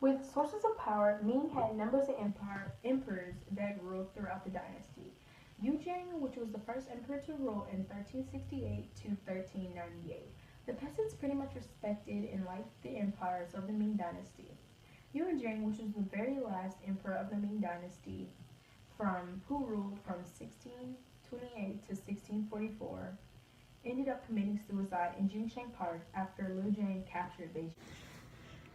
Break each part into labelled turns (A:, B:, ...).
A: With sources of power, Ming had numbers of emperors that ruled throughout the dynasty. Yujing, which was the first emperor to rule in 1368 to 1398. The peasants pretty much respected and liked the empires of the Ming Dynasty. Yujing, which was the very last emperor of the Ming Dynasty, who ruled from 1628 to 1644, ended up committing suicide in Junsheng Park after Liu Jing captured Beijing.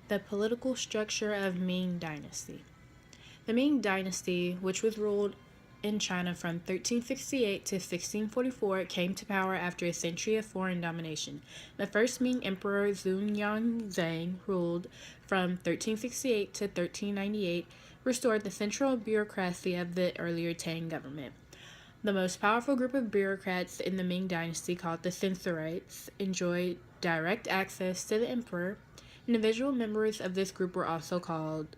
B: The political structure of Ming Dynasty. The Ming Dynasty, which was ruled in China from 1368 to 1644, came to power after a century of foreign domination. The first Ming Emperor Zhunyang ruled from 1368 to 1398, restored the central bureaucracy of the earlier Tang government. The most powerful group of bureaucrats in the Ming Dynasty, called the censorites, enjoyed direct access to the emperor. Individual members of this group were also called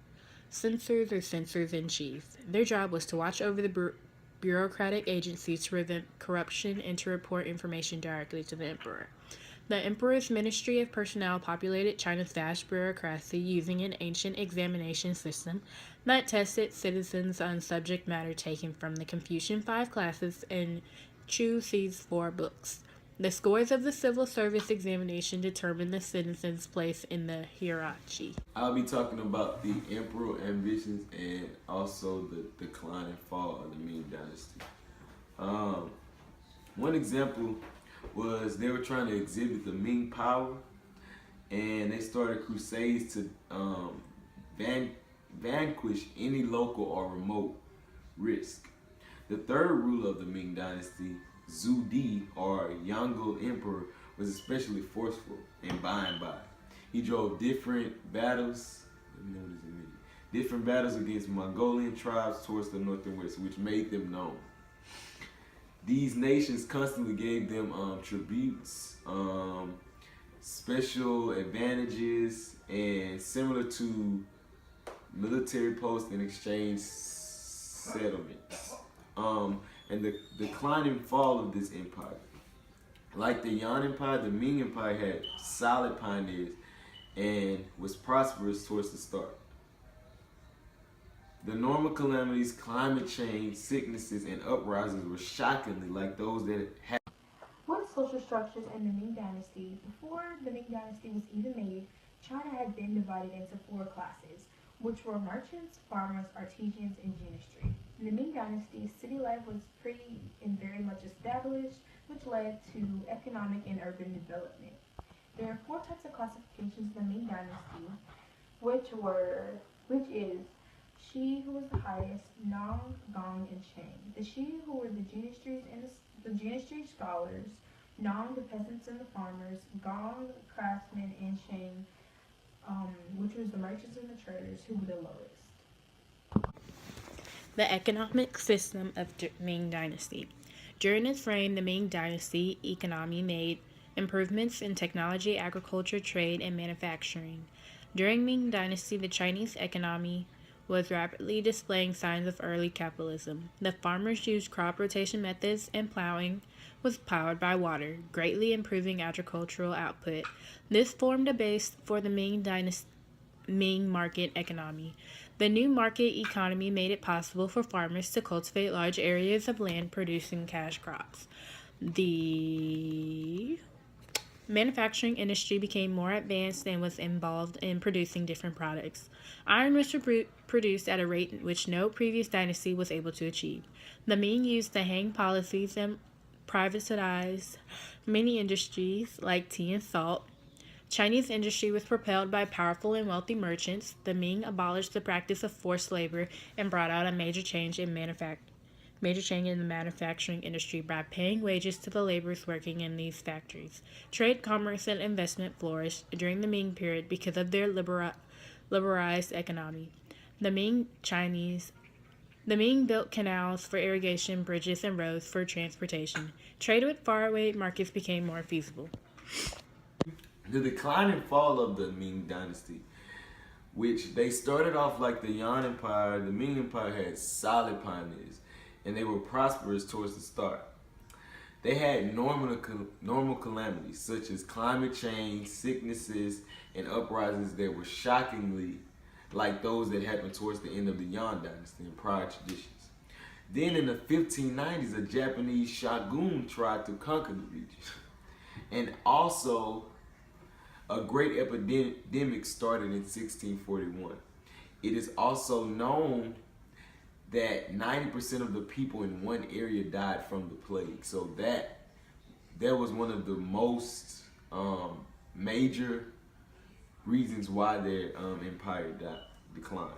B: censors or censors-in-chief. Their job was to watch over the bureaucratic agencies to prevent corruption and to report information directly to the emperor. The emperor's Ministry of Personnel populated China's vast bureaucracy using an ancient examination system that tested citizens on subject matter taken from the Confucian Five Classes and Chu Ci's Four Books. The scores of the civil service examination determined the citizen's place in the hierarchy.
C: I'll be talking about the emperor ambitions and also the decline and fall of the Ming Dynasty. One example was they were trying to exhibit the Ming power, and they started crusades to vanquish any local or remote risk. The third ruler of the Ming Dynasty, Zhu Di, or Yongle Emperor, was especially forceful and by and by. He drove different battles against Mongolian tribes towards the north and west, which made them known. These nations constantly gave them tributes, special advantages, and similar to military posts and exchange settlements. And the decline and fall of this empire. Like the Yan Empire, the Ming Empire had solid pioneers and was prosperous towards the start. The normal calamities, climate change, sicknesses, and uprisings were shockingly like those that had.
A: With social structures in the Ming Dynasty, before the Ming Dynasty was even made, China had been divided into four classes, which were merchants, farmers, artisans, and gentry. In the Ming Dynasty, city life was pretty and very much established, which led to economic and urban development. There are four types of classifications in the Ming Dynasty, which is Shi, who was the highest, Nong, Gong, and Shang. The Shi, who were the gentry and the gentry scholars, Nong, the peasants and the farmers, Gong, the craftsmen, and Shang, which was the merchants and the traders, who were the lowest.
B: The economic system of Ming Dynasty. During its reign, the Ming Dynasty economy made improvements in technology, agriculture, trade, and manufacturing. During Ming Dynasty, the Chinese economy was rapidly displaying signs of early capitalism. The farmers used crop rotation methods, and plowing was powered by water, greatly improving agricultural output. This formed a base for the Ming market economy. The new market economy made it possible for farmers to cultivate large areas of land producing cash crops. The manufacturing industry became more advanced and was involved in producing different products. Iron was produced at a rate which no previous dynasty was able to achieve. The Ming used the Han policies and privatized many industries like tea and salt. Chinese industry was propelled by powerful and wealthy merchants. The Ming abolished the practice of forced labor and brought out a major change in the manufacturing industry by paying wages to the laborers working in these factories. Trade, commerce, and investment flourished during the Ming period because of their liberalized economy. The Ming built canals for irrigation, bridges, and roads for transportation. Trade with faraway markets became more feasible.
C: The decline and fall of the Ming Dynasty, which they started off like the Yan Empire. The Ming Empire had solid pioneers, and they were prosperous towards the start. They had normal calamities such as climate change, sicknesses, and uprisings that were shockingly like those that happened towards the end of the Yuan dynasty and prior traditions. Then in the 1590s, a Japanese shogun tried to conquer the region. And also, a great epidemic started in 1641. It is also known that 90% of the people in one area died from the plague. So that was one of the most major reasons why their empire declined.